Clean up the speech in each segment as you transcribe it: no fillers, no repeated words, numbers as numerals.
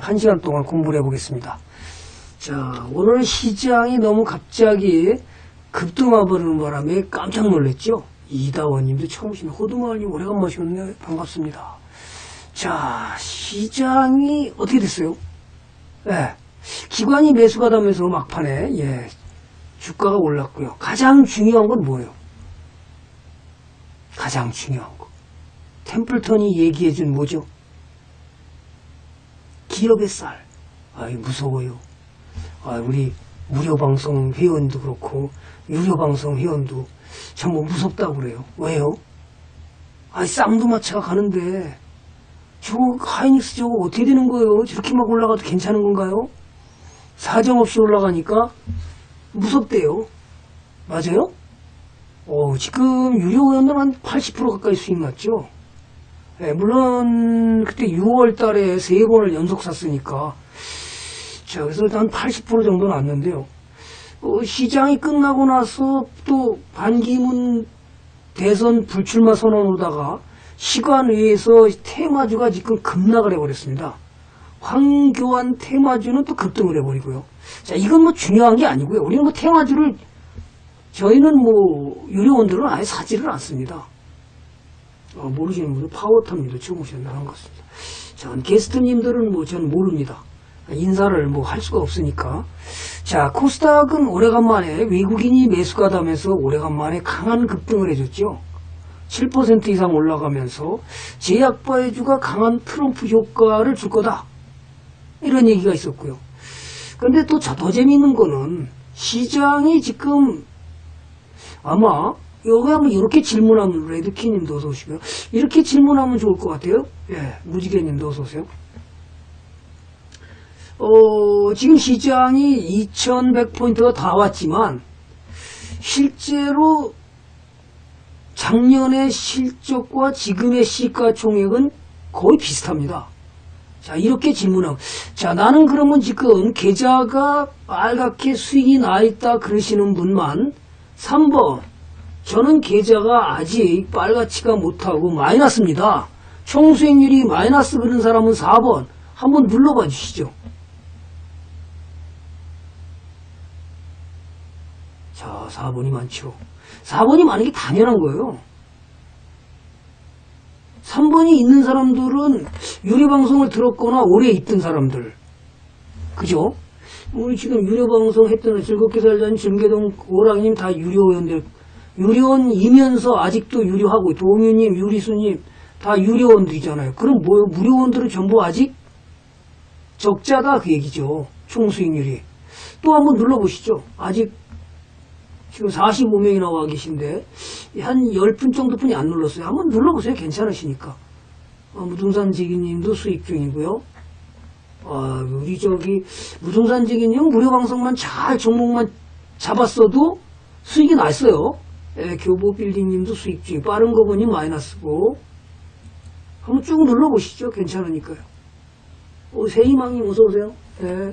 1시간 동안 공부를 해보겠습니다. 자, 오늘 시장이 너무 갑자기 급등해버리는 바람에 깜짝 놀랐죠. 이다원님도 처음 오시네. 호두마을님 오래간만이셨네. 반갑습니다. 자, 시장이 어떻게 됐어요? 예, 기관이 매수가 되면서 막판에 주가가 올랐고요. 가장 중요한 건 뭐예요? 가장 중요한 거. 템플턴이 얘기해준 뭐죠? 기업의 쌀. 아이, 무서워요. 우리 무료방송 회원도 그렇고, 유료방송 회원도 전부 무섭다고 그래요. 왜요? 쌍두마차가 가는데, 저거 하이닉스 저거 어떻게 되는 거예요? 저렇게 막 올라가도 괜찮은 건가요? 사정없이 올라가니까 무섭대요. 맞아요? 지금 유료 회원들 한 80% 가까이 수익 났죠? 물론 그때 6월 달에 3번을 연속 샀으니까 자, 그래서 한 80% 정도 났는데요. 시장이 끝나고 나서 또 반기문 대선 불출마 선언으로다가 시간외에서 테마주가 지금 급락을 해버렸습니다. 황교안 테마주는 또 급등을 해버리고요. 자, 이건 뭐 중요한 게 아니고요. 우리는 뭐 테마주를 저희는 뭐 유료원들은 아예 사지를 않습니다. 모르시는 분은 파워탑님도 처음 오셨나 하는 것 같습니다. 전 게스트님들은 뭐 전 모릅니다. 인사를 뭐 할 수가 없으니까. 자, 코스닥은 오래간만에 외국인이 매수가 되면서 오래간만에 강한 급등을 해줬죠. 7% 이상 올라가면서 제약바이주가 강한 트럼프 효과를 줄 거다. 이런 얘기가 있었고요. 그런데 또 더 재미있는 거는 시장이 지금 아마 여기 한번 이렇게 질문하면 레드키님도 어서 오시고요. 이렇게 질문하면 좋을 것 같아요. 무지개님도 어서 오세요. 지금 시장이 2100포인트가 다 왔지만 실제로 작년의 실적과 지금의 시가총액은 거의 비슷합니다. 자, 이렇게 질문하고, 자, 나는 그러면 지금 계좌가 빨갛게 수익이 나 있다 그러시는 분만 3번, 저는 계좌가 아직 빨갛지가 못하고 마이너스입니다. 총수익률이 마이너스 그런 사람은 4번 한번 눌러봐 주시죠. 자, 4번이 많죠. 4번이 많은 게 당연한 거예요. 3번이 있는 사람들은 유료방송을 들었거나 오래 있던 사람들. 그죠? 우리 지금 유료방송 했던 즐겁게 살자는 정계동 오랑님 다 유료원들. 유료원이면서 아직도 유료하고, 동유님, 유리수님 다 유료원들이잖아요. 그럼 뭐요? 무료원들은 전부 아직 적자다 그 얘기죠. 총수익률이. 또 한번 눌러보시죠. 아직 지금 45명이나 와 계신데 한 10분 정도뿐이 안 눌렀어요. 한번 눌러보세요. 괜찮으시니까. 무등산지기님도 수익 중이고요. 우리 무등산지기님 무료방송만 잘 종목만 잡았어도 수익이 났어요. 교보빌딩님도 수익 중. 빠른 거 보니 마이너스고. 한번 쭉 눌러보시죠. 괜찮으니까요. 세희망님 어서오세요. 네.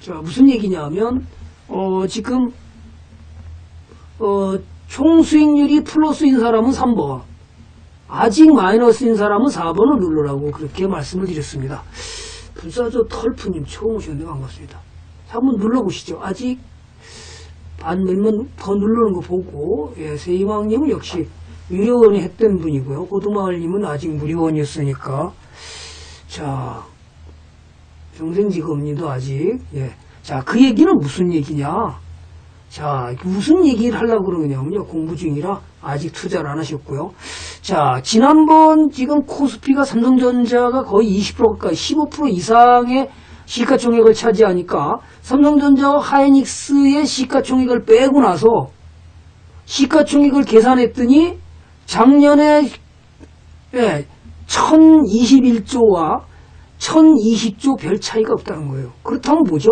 자, 무슨 얘기냐 하면, 지금, 총수익률이 플러스인 사람은 3번, 아직 마이너스인 사람은 4번을 누르라고 그렇게 말씀을 드렸습니다. 불사조 털프님 처음 오셨는데 반갑습니다. 한번 눌러보시죠. 아직 몇 번 더 누르는 거 보고, 세이왕님은 역시 유료원이 했던 분이고요. 호두마을님은 아직 무료원이었으니까. 자, 평생직업님도 아직, 자, 그 얘기는 무슨 얘기냐? 자, 무슨 얘기를 하려고 그러냐면요. 공부 중이라 아직 투자를 안 하셨고요. 자, 지난번 지금 코스피가 삼성전자가 거의 20% 가까이 15% 이상의 시가총액을 차지하니까 삼성전자와 하이닉스의 시가총액을 빼고 나서 시가총액을 계산했더니 작년에 1021조와 1020조 별 차이가 없다는 거예요. 그렇다면 뭐죠?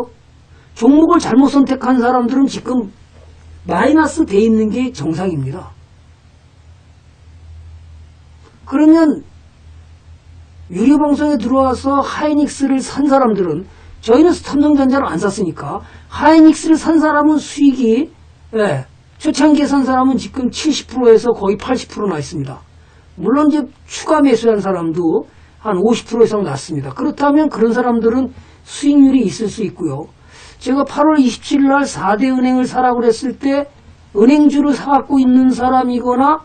종목을 잘못 선택한 사람들은 지금 마이너스 돼 있는 게 정상입니다. 그러면 유료방송에 들어와서 하이닉스를 산 사람들은, 저희는 삼성전자를 안 샀으니까 하이닉스를 산 사람은 수익이 초창기에 산 사람은 지금 70%에서 거의 80% 나 있습니다. 물론 이제 추가 매수한 사람도 한 50% 이상 낮습니다. 그렇다면 그런 사람들은 수익률이 있을 수 있고요. 제가 8월 27일 날 4대 은행을 사라고 그랬을 때 은행주를 사갖고 있는 사람이거나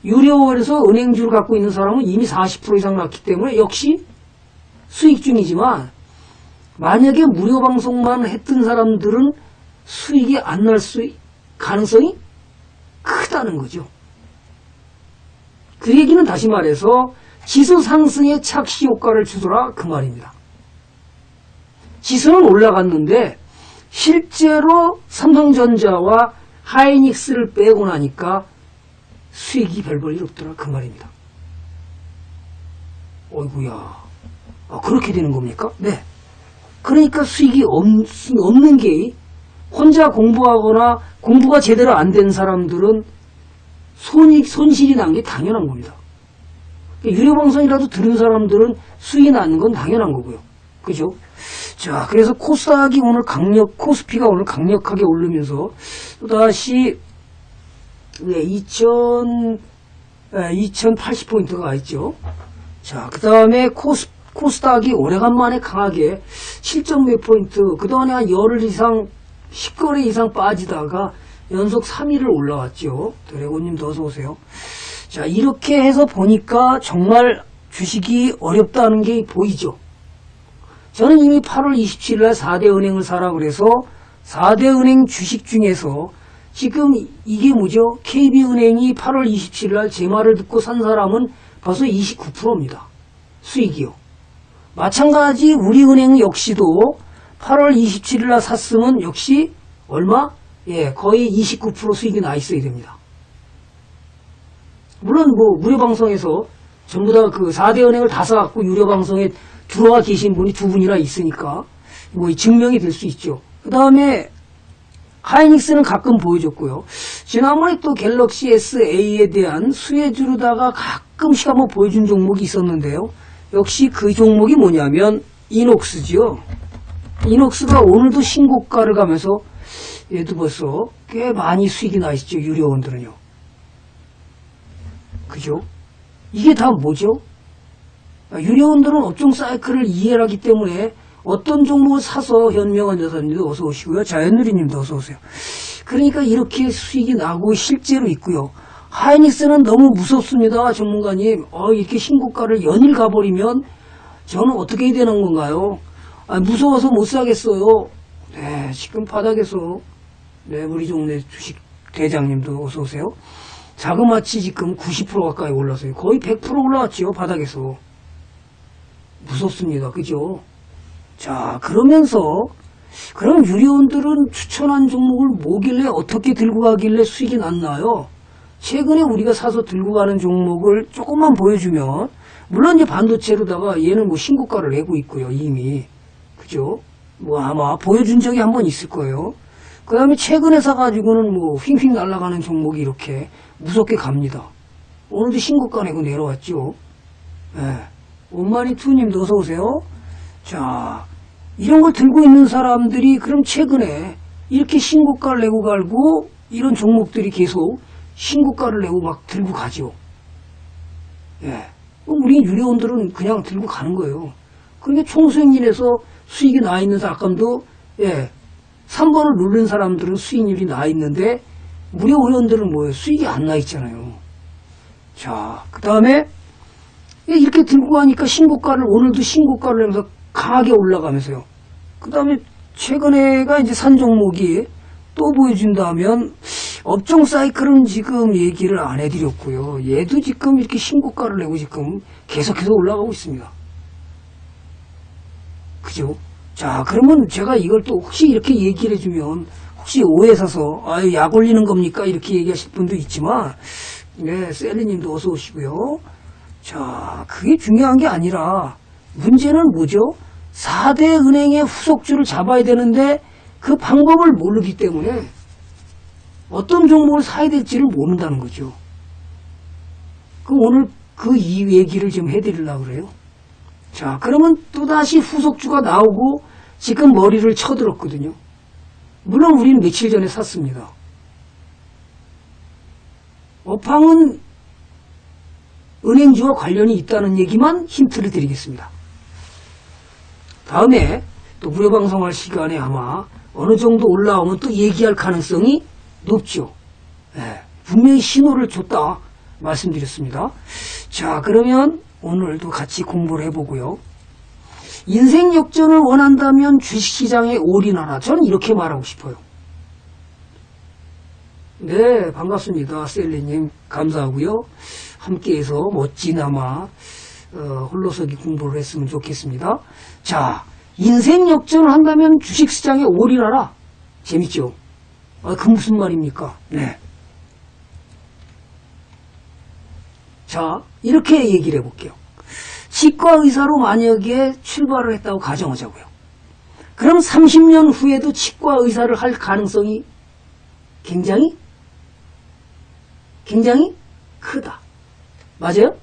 유료원에서 은행주를 갖고 있는 사람은 이미 40% 이상 났기 때문에 역시 수익 중이지만 만약에 무료 방송만 했던 사람들은 수익이 안 날 가능성이 크다는 거죠. 그 얘기는 다시 말해서 지수 상승의 착시 효과를 주더라 그 말입니다. 지수는 올라갔는데 실제로 삼성전자와 하이닉스를 빼고 나니까 수익이 별 볼 일 없더라 그 말입니다. 어이구야, 그렇게 되는 겁니까? 네. 그러니까 수익이 없는 게 혼자 공부하거나 공부가 제대로 안 된 사람들은 손실이 난 게 당연한 겁니다. 유료방송이라도 들은 사람들은 수익이 나는 건 당연한 거고요. 그죠? 자, 그래서 코스닥이 오늘 코스피가 오늘 강력하게 오르면서 또다시 2080포인트가 있죠. 자, 그 다음에 코스닥이 오래간만에 강하게 7점 몇 포인트, 그동안에 한 열흘 이상, 10거래 이상 빠지다가 연속 3일을 올라왔죠. 드래곤님도 어서오세요. 자, 이렇게 해서 보니까 정말 주식이 어렵다는 게 보이죠. 저는 이미 8월 27일 날 4대 은행을 사라 그래서 4대 은행 주식 중에서 지금 이게 뭐죠? KB은행이 8월 27일 날 제 말을 듣고 산 사람은 벌써 29%입니다. 수익이요. 마찬가지 우리은행 역시도 8월 27일 날 샀으면 역시 얼마? 예, 거의 29% 수익이 나 있어야 됩니다. 물론 뭐 무료방송에서 전부 다 그 4대 은행을 다 사갖고 유료방송에 들어와 계신 분이 두 분이나 있으니까 뭐 증명이 될 수 있죠. 그 다음에 하이닉스는 가끔 보여줬고요. 지난번에 또 갤럭시 SA에 대한 수혜주로다가 가끔씩 한번 보여준 종목이 있었는데요. 역시 그 종목이 뭐냐면 이녹스지요. 이녹스가 오늘도 신고가를 가면서 얘도 벌써 꽤 많이 수익이 나 있죠. 유료원들은요. 그죠? 이게 다 뭐죠? 유료원들은 업종 사이클을 이해를 하기 때문에 어떤 종목을 사서 현명한 여사님도 어서 오시고요. 자연누리님도 어서 오세요. 그러니까 이렇게 수익이 나고 실제로 있고요. 하이닉스는 너무 무섭습니다. 전문가님. 이렇게 신고가를 연일 가버리면 저는 어떻게 해야 되는 건가요? 무서워서 못 사겠어요. 네, 지금 바닥에서 네, 우리 동네 주식 대장님도 어서 오세요. 자그마치 지금 90% 가까이 올라서요. 거의 100% 올라왔죠. 바닥에서. 무섭습니다. 그죠? 자, 그러면서 그럼 유료원들은 추천한 종목을 뭐길래 어떻게 들고 가길래 수익이 났나요? 최근에 우리가 사서 들고 가는 종목을 조금만 보여주면 물론 이제 반도체로다가 얘는 뭐 신고가를 내고 있고요. 이미. 그죠? 뭐 아마 보여준 적이 한 번 있을 거예요. 그 다음에 최근에 사가지고는 뭐 휙휙 날아가는 종목이 이렇게 무섭게 갑니다. 오늘도 신고가 내고 내려왔죠. 네. 원마니투님도 어서 오세요. 자, 이런 걸 들고 있는 사람들이 그럼 최근에 이렇게 신고가를 내고 갈고 이런 종목들이 계속 신고가를 내고 막 들고 가죠. 예. 우리 유료원들은 그냥 들고 가는 거예요. 그러니까 총수익률에서 수익이 나 있는 사람도 3번을 누른 사람들은 수익률이 나 있는데 무료 회원들은 뭐예요? 수익이 안 나 있잖아요. 자, 그 다음에 이렇게 들고 가니까 신고가를 오늘도 신고가를 하면서 강하게 올라가면서요. 그 다음에 최근에가 이제 산 종목이 또 보여준다면 업종 사이클은 지금 얘기를 안 해드렸고요. 얘도 지금 이렇게 신고가를 내고 지금 계속해서 올라가고 있습니다. 그죠? 자, 그러면 제가 이걸 또 혹시 이렇게 얘기를 해주면 혹시 오해 사서 약 올리는 겁니까? 이렇게 얘기하실 분도 있지만 네, 셀리님도 어서 오시고요. 자, 그게 중요한 게 아니라 문제는 뭐죠? 4대 은행의 후속주를 잡아야 되는데 그 방법을 모르기 때문에 어떤 종목을 사야 될지를 모른다는 거죠. 그럼 오늘 그 이 얘기를 좀 해드리려고 그래요. 자, 그러면 또다시 후속주가 나오고 지금 머리를 쳐들었거든요. 물론 우리는 며칠 전에 샀습니다. 업황은 은행주와 관련이 있다는 얘기만 힌트를 드리겠습니다. 다음에 또 무료방송할 시간에 아마 어느 정도 올라오면 또 얘기할 가능성이 높죠. 네, 분명히 신호를 줬다 말씀드렸습니다. 자, 그러면 오늘도 같이 공부를 해보고요. 인생 역전을 원한다면 주식시장에 올인하라. 저는 이렇게 말하고 싶어요. 네, 반갑습니다. 셀리님 감사하고요. 함께해서 멋지나마 홀로서기 공부를 했으면 좋겠습니다. 자, 인생 역전을 한다면 주식시장에 올인하라. 재밌죠? 그 무슨 말입니까? 네. 자, 이렇게 얘기를 해볼게요. 치과 의사로 만약에 출발을 했다고 가정하자고요. 그럼 30년 후에도 치과 의사를 할 가능성이 굉장히 크다. 맞아요?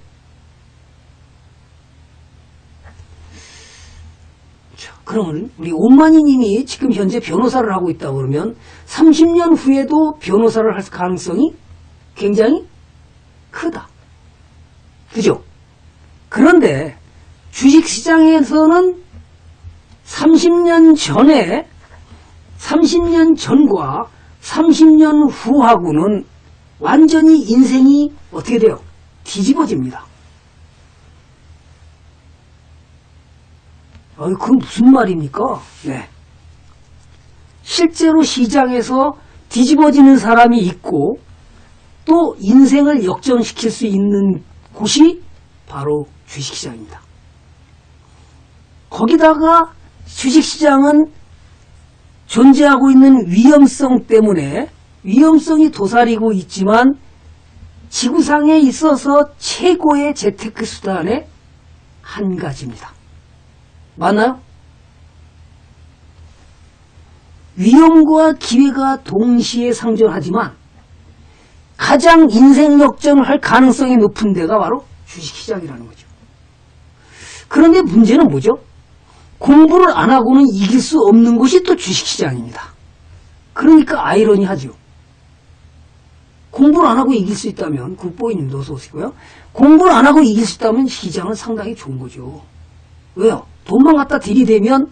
자, 그러면 우리 온마니 님이 지금 현재 변호사를 하고 있다고 그러면 30년 후에도 변호사를 할 가능성이 굉장히 크다. 그죠? 그런데 주식시장에서는 30년 전과 30년 후하고는 완전히 인생이 어떻게 돼요? 뒤집어집니다. 그건 무슨 말입니까? 네. 실제로 시장에서 뒤집어지는 사람이 있고 또 인생을 역전시킬 수 있는 곳이 바로 주식시장입니다. 거기다가 주식시장은 존재하고 있는 위험성 때문에 위험성이 도사리고 있지만 지구상에 있어서 최고의 재테크 수단의 한 가지입니다. 맞나요? 위험과 기회가 동시에 상존하지만 가장 인생 역전을 할 가능성이 높은 데가 바로 주식시장이라는 거죠. 그런데 문제는 뭐죠? 공부를 안 하고는 이길 수 없는 곳이 또 주식시장입니다. 그러니까 아이러니하죠. 공부를 안 하고 이길 수 있다면, 국보이님도 어서 오시고요. 공부를 안 하고 이길 수 있다면 시장은 상당히 좋은 거죠. 왜요? 돈만 갖다 들이대면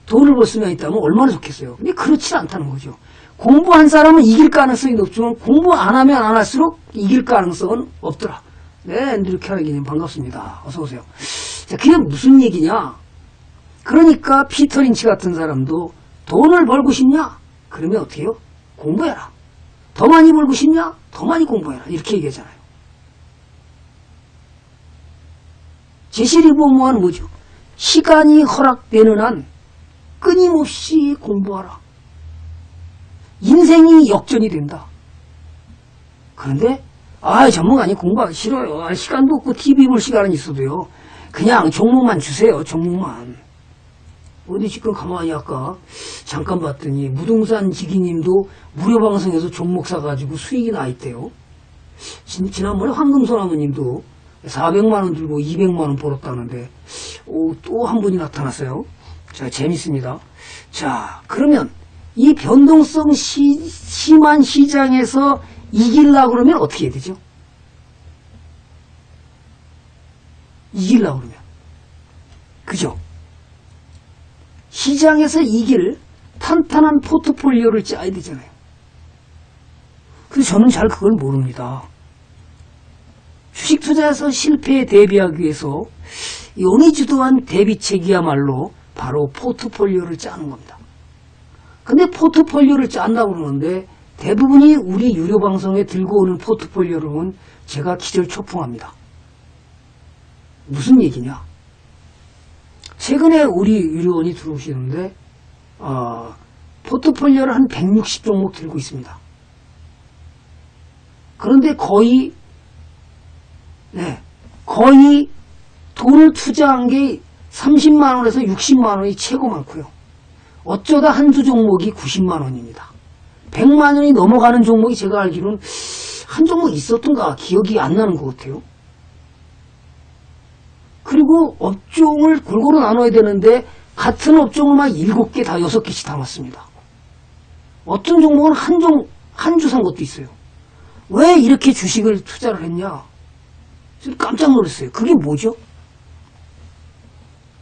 돈을 벌 수만 있다면 얼마나 좋겠어요. 근데 그렇지 않다는 거죠. 공부한 사람은 이길 가능성이 높지만 공부 안 하면 안 할수록 이길 가능성은 없더라. 네, 앤드류 캐러기님 반갑습니다. 어서 오세요. 자, 그게 무슨 얘기냐? 그러니까 피터 린치 같은 사람도 돈을 벌고 싶냐? 그러면 어떻게 해요? 공부해라. 더 많이 벌고 싶냐? 더 많이 공부해라. 이렇게 얘기하잖아요. 제시 리버모어는 뭐죠? 시간이 허락되는 한 끊임없이 공부하라. 인생이 역전이 된다. 그런데 전문가님 공부하기 싫어요. 시간도 없고 TV 볼 시간은 있어도요. 그냥 종목만 주세요. 종목만. 어디 지금 가만히 아까 잠깐 봤더니 무등산 지기님도 무료 방송에서 종목 사가지고 수익이 나 있대요. 지난번에 황금소나무님도 400만 원 들고 200만 원 벌었다는데 또 한 분이 나타났어요. 자, 재밌습니다. 자, 그러면 이 변동성 심한 시장에서 이기려고 그러면 어떻게 해야 되죠? 이기려고 그러면. 그죠? 시장에서 이길 탄탄한 포트폴리오를 짜야 되잖아요. 그래서 저는 잘 그걸 모릅니다. 주식 투자에서 실패에 대비하기 위해서 용의주도한 대비책이야말로 바로 포트폴리오를 짜는 겁니다. 근데 포트폴리오를 짠다고 그러는데 대부분이 우리 유료 방송에 들고 오는 포트폴리오로는 제가 기절초풍합니다. 무슨 얘기냐? 최근에 우리 유료원이 들어오시는데 포트폴리오를 한 160종목 들고 있습니다. 그런데 거의 돈을 투자한 게 30만 원에서 60만 원이 최고 많고요. 어쩌다 한두 종목이 90만 원입니다. 100만 원이 넘어가는 종목이 제가 알기로는 한 종목 있었던가 기억이 안 나는 것 같아요. 그리고 업종을 골고루 나눠야 되는데 같은 업종을 막 7개 다 6개씩 담았습니다. 어떤 종목은 한 주 산 것도 있어요. 왜 이렇게 주식을 투자를 했냐? 깜짝 놀랐어요. 그게 뭐죠?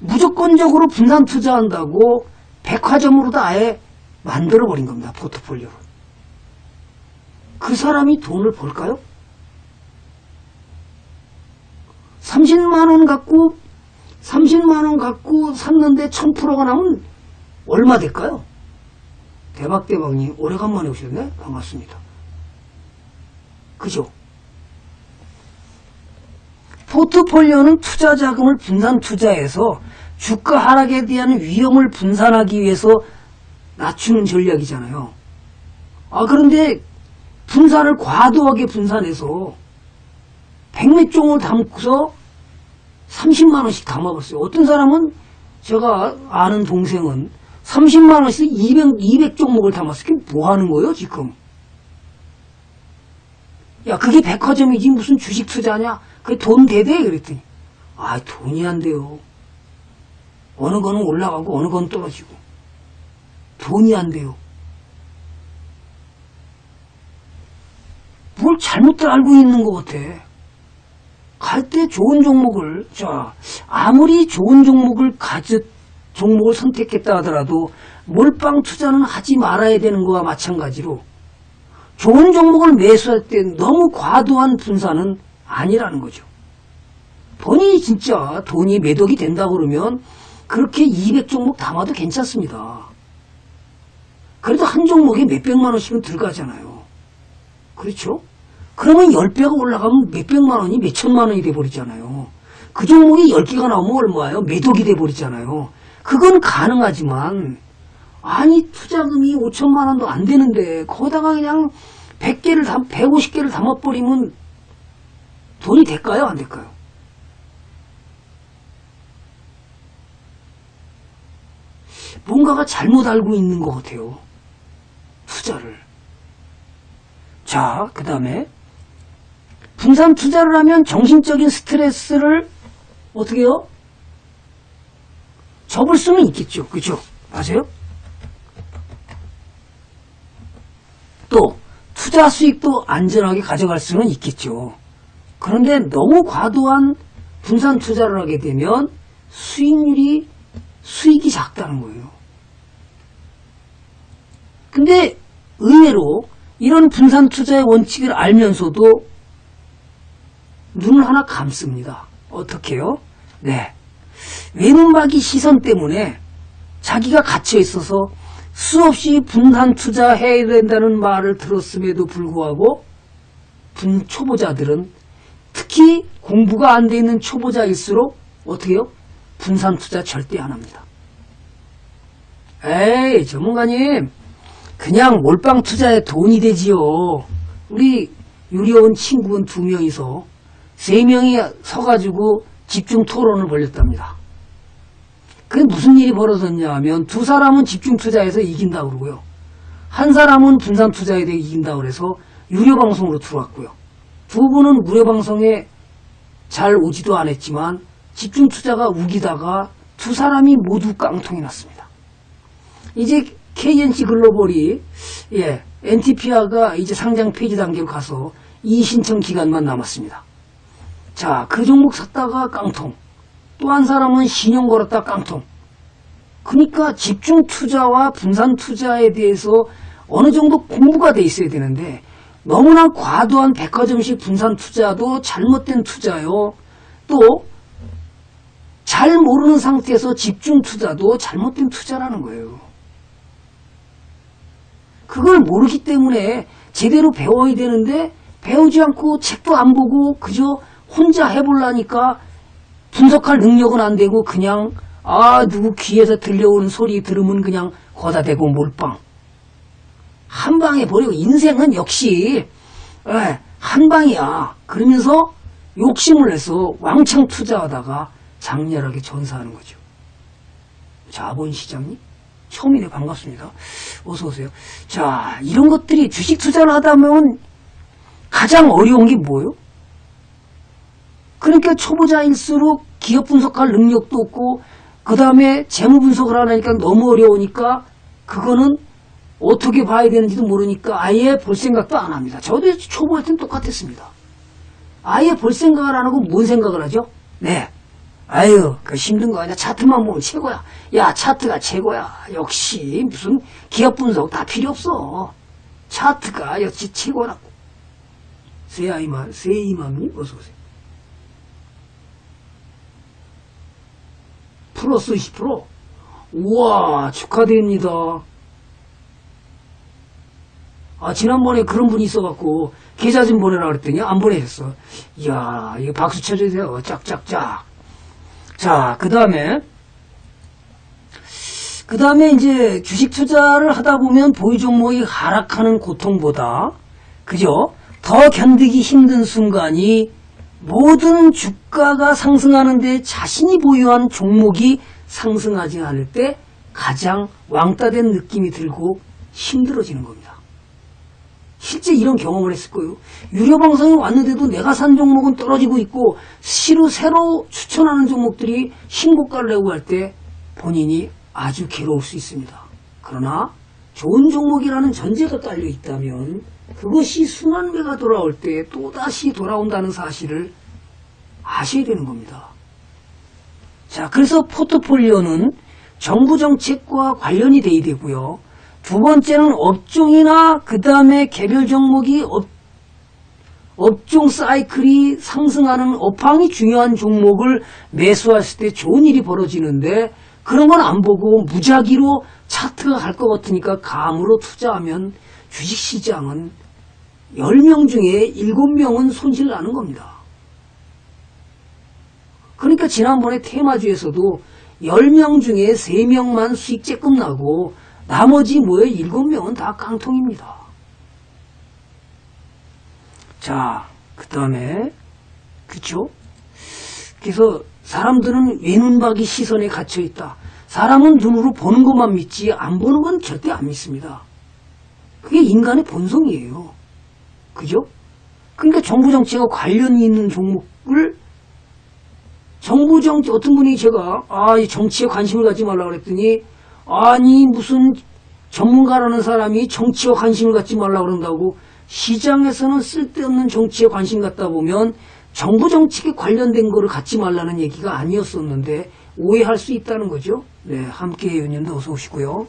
무조건적으로 분산 투자한다고 백화점으로도 아예 만들어버린 겁니다. 포트폴리오로. 그 사람이 돈을 벌까요? 30만원 갖고 샀는데 1000%가 나면 얼마 될까요? 대박님 오래간만에 오셨네? 반갑습니다. 그죠? 포트폴리오는 투자 자금을 분산 투자해서 주가 하락에 대한 위험을 분산하기 위해서 낮추는 전략이잖아요. 그런데 분산을 과도하게 분산해서 100몇 종을 담고서 30만원씩 담아봤어요. 어떤 사람은 제가 아는 동생은 30만원씩 200종목을 담았어요. 그게 뭐 하는 거예요, 지금? 야, 그게 백화점이지 무슨 주식 투자냐? 그게 돈 대대? 그랬더니 돈이 안 돼요. 어느 거는 올라가고 어느 거는 떨어지고 돈이 안 돼요. 뭘 잘못들 알고 있는 것 같아. 갈 때 좋은 종목을, 아무리 좋은 종목을 선택했다 하더라도 몰빵 투자는 하지 말아야 되는 거와 마찬가지로 좋은 종목을 매수할 때 너무 과도한 분산은 아니라는 거죠. 본인이 진짜 돈이 매덕이 된다 그러면 그렇게 200종목 담아도 괜찮습니다. 그래도 한 종목에 몇백만 원씩은 들어가잖아요. 그렇죠? 그러면 10배가 올라가면 몇백만 원이 몇천만 원이 돼버리잖아요. 그 종목이 10개가 나오면 얼마예요? 매덕이 돼버리잖아요. 그건 가능하지만 투자금이 5천만 원도 안 되는데 거기다가 그냥 150개를 담아버리면 돈이 될까요? 안 될까요? 뭔가가 잘못 알고 있는 것 같아요. 투자를. 자, 그 다음에 분산 투자를 하면 정신적인 스트레스를 어떻게 해요? 접을 수는 있겠죠. 그죠? 맞아요? 또 투자 수익도 안전하게 가져갈 수는 있겠죠. 그런데 너무 과도한 분산 투자를 하게 되면 수익이 작다는 거예요. 근데 의외로 이런 분산 투자의 원칙을 알면서도 눈을 하나 감습니다. 어떻게 해요? 네. 외눈박이 시선 때문에 자기가 갇혀 있어서 수없이 분산 투자해야 된다는 말을 들었음에도 불구하고 초보자들은 특히 공부가 안 돼 있는 초보자일수록 어떻게 해요? 분산 투자 절대 안 합니다. 에이, 전문가님, 그냥 몰빵 투자에 돈이 되지요. 우리 유리온 친구분 2명이서 3명이 서가지고 집중 토론을 벌였답니다. 그게 무슨 일이 벌어졌냐 하면 두 사람은 집중 투자해서 이긴다고 그러고요. 한 사람은 분산 투자에 대해 이긴다고 그래서 유료 방송으로 들어왔고요. 두 분은 무료 방송에 잘 오지도 않았지만 집중 투자가 우기다가 두 사람이 모두 깡통이 났습니다. 이제 KNC 글로벌이 NTPA가 이제 상장 폐지 단계로 가서 이의신청 기간만 남았습니다. 자, 그 종목 샀다가 깡통. 또 한 사람은 신용 걸었다 깡통. 그러니까 집중 투자와 분산 투자에 대해서 어느 정도 공부가 돼 있어야 되는데 너무나 과도한 백화점식 분산 투자도 잘못된 투자요. 또 잘 모르는 상태에서 집중 투자도 잘못된 투자라는 거예요. 그걸 모르기 때문에 제대로 배워야 되는데 배우지 않고 책도 안 보고 그저 혼자 해보려니까 분석할 능력은 안 되고 그냥 누구 귀에서 들려오는 소리 들으면 그냥 거다 대고 몰빵. 한 방에 버리고 인생은 역시 한 방이야. 그러면서 욕심을 내서 왕창 투자하다가 장렬하게 전사하는 거죠. 자본 시장님? 처음이네. 반갑습니다. 어서오세요. 자, 이런 것들이 주식 투자를 하다 보면 가장 어려운 게 뭐예요? 그러니까 초보자일수록 기업 분석할 능력도 없고 그 다음에 재무 분석을 하려니까 너무 어려우니까 그거는 어떻게 봐야 되는지도 모르니까 아예 볼 생각도 안 합니다. 저도 초보할 때는 똑같았습니다. 아예 볼 생각을 안 하고 뭔 생각을 하죠? 네. 아유, 그 힘든 거 아니야. 차트만 보면 최고야. 야, 차트가 최고야. 역시 무슨 기업 분석 다 필요 없어. 차트가 역시 최고라고. 세이맘님 어서오세요. 플러스 20%? 우와, 축하드립니다. 지난번에 그런 분이 있어갖고, 계좌 좀 보내라 그랬더니 안 보내셨어. 이야, 이거 박수 쳐주세요. 짝짝짝. 자, 그 다음에 이제 주식 투자를 하다 보면 보유 종목이 하락하는 고통보다, 그죠? 더 견디기 힘든 순간이 모든 주가가 상승하는데 자신이 보유한 종목이 상승하지 않을 때 가장 왕따된 느낌이 들고 힘들어지는 겁니다. 실제 이런 경험을 했을 거예요. 유료 방송이 왔는데도 내가 산 종목은 떨어지고 있고 새로 추천하는 종목들이 신고가를 내고 할 때 본인이 아주 괴로울 수 있습니다. 그러나 좋은 종목이라는 전제가 깔려 있다면 그것이 순환매가 돌아올 때 또다시 돌아온다는 사실을 아셔야 되는 겁니다. 자, 그래서 포트폴리오는 정부 정책과 관련이 돼야 되고요. 두 번째는 업종이나 그 다음에 개별 종목이 업종 사이클이 상승하는 업황이 중요한 종목을 매수했을 때 좋은 일이 벌어지는데 그런 건 안 보고 무작위로 차트가 갈 것 같으니까 감으로 투자하면 주식시장은 10명 중에 7명은 손실 나는 겁니다. 그러니까 지난번에 테마주에서도 10명 중에 3명만 수익 쬐끔 나고 나머지 뭐예요? 7명은 다 깡통입니다. 자, 그 다음에 그쵸? 그래서 사람들은 외눈박이 시선에 갇혀있다. 사람은 눈으로 보는 것만 믿지 안 보는 건 절대 안 믿습니다. 그게 인간의 본성이에요. 그죠? 그러니까 정부 정책과 관련이 있는 종목을 정부 정책 어떤 분이 제가 이 정치에 관심을 갖지 말라고 그랬더니 아니 무슨 전문가라는 사람이 정치에 관심을 갖지 말라고 그런다고 시장에서는 쓸데없는 정치에 관심 갖다 보면 정부 정책에 관련된 거를 갖지 말라는 얘기가 아니었었는데 오해할 수 있다는 거죠. 네, 함께해 유님도 어서 오시고요.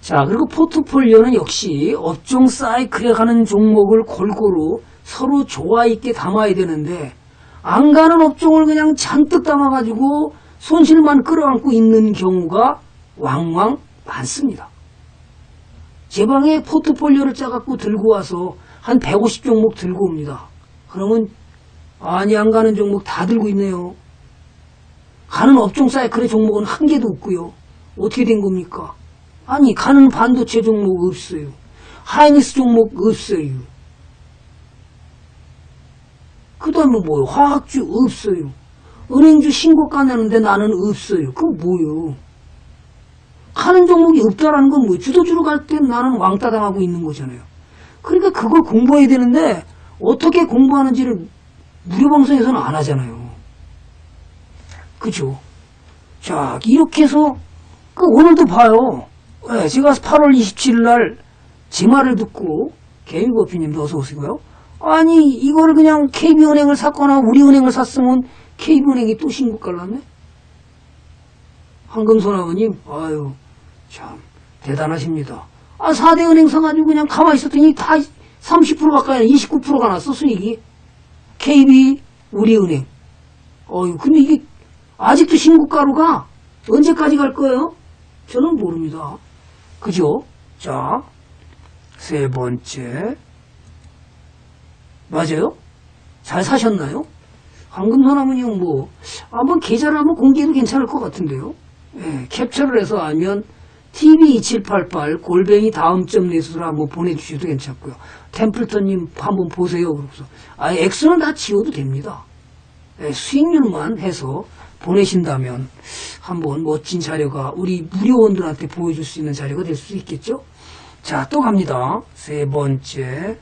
자, 그리고 포트폴리오는 역시 업종 사이클에 가는 종목을 골고루 서로 조화 있게 담아야 되는데 안 가는 업종을 그냥 잔뜩 담아가지고 손실만 끌어안고 있는 경우가 왕왕 많습니다. 제 방에 포트폴리오를 짜갖고 들고 와서 한 150종목 들고 옵니다. 그러면 아니 안 가는 종목 다 들고 있네요. 가는 업종 사이클의 종목은 한 개도 없고요. 어떻게 된 겁니까? 아니 가는 반도체 종목 없어요. 하이닉스 종목 없어요. 그 다음에 뭐요? 화학주 없어요. 은행주 신고가 내는데 나는 없어요. 그건 뭐요? 가는 종목이 없다라는 건 뭐예요? 주도주로 갈 땐 나는 왕따 당하고 있는 거잖아요. 그러니까 그걸 공부해야 되는데 어떻게 공부하는지를 무료 방송에서는 안 하잖아요. 그죠? 자, 이렇게 해서 오늘도 봐요. 네, 제가 8월 27일 날 제 말을 듣고 개미버피님도 어서 오시고요. 아니 이거를 그냥 KB은행을 샀거나 우리은행을 샀으면 KB은행이 또 신고가를 났네. 황금소나무님 아유 참 대단하십니다. 4대 은행 사가지고 그냥 가만히 있었더니 다 30% 가까이 29%가 났어 수익이. KB 우리은행. 근데 이게 아직도 신고가로가 언제까지 갈 거예요? 저는 모릅니다. 그죠? 자, 세 번째. 맞아요? 잘 사셨나요? 황금소나무님 한번 계좌를 한번 공개해도 괜찮을 것 같은데요. 예, 캡처를 해서 아니면 tv2788 골뱅이 다음점 내수로 한번 보내주셔도 괜찮고요. 템플턴님 한번 보세요. 그래서 액수는 다 지워도 됩니다. 예, 수익률만 해서 보내신다면 한번 멋진 자료가 우리 무료원들한테 보여줄 수 있는 자료가 될 수 있겠죠. 자, 또 갑니다. 세 번째.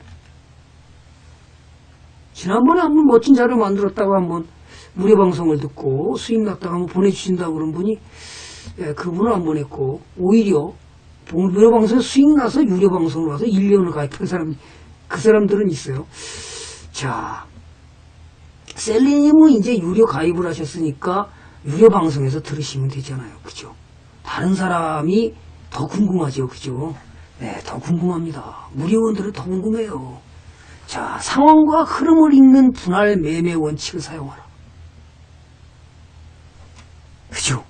지난번에 한번 멋진 자료 만들었다고 한번 무료 방송을 듣고 수익 났다고 한번 보내주신다고 그런 분이 그분은 안 보냈고 오히려 무료 방송에 수익 나서 유료 방송으로 와서 1년을 가입한 사람 그 사람들은 있어요. 자, 셀리님은 이제 유료 가입을 하셨으니까 유료 방송에서 들으시면 되잖아요. 그죠? 다른 사람이 더 궁금하죠. 그죠? 네, 더 궁금합니다. 무료원들은 더 궁금해요. 자, 상황과 흐름을 읽는 분할 매매 원칙을 사용하라. 그죠?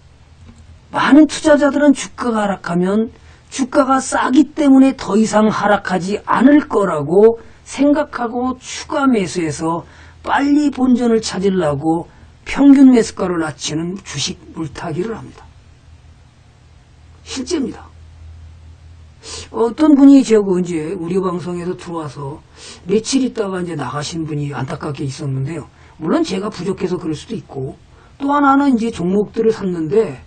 많은 투자자들은 주가가 하락하면 주가가 싸기 때문에 더 이상 하락하지 않을 거라고 생각하고 추가 매수해서 빨리 본전을 찾으려고 평균 매수가를 낮추는 주식 물타기를 합니다. 실제입니다. 어떤 분이 저거 이제 우리 방송에서 들어와서 며칠 있다가 이제 나가신 분이 안타깝게 있었는데요. 물론 제가 부족해서 그럴 수도 있고, 또 하나는 이제 종목들을 샀는데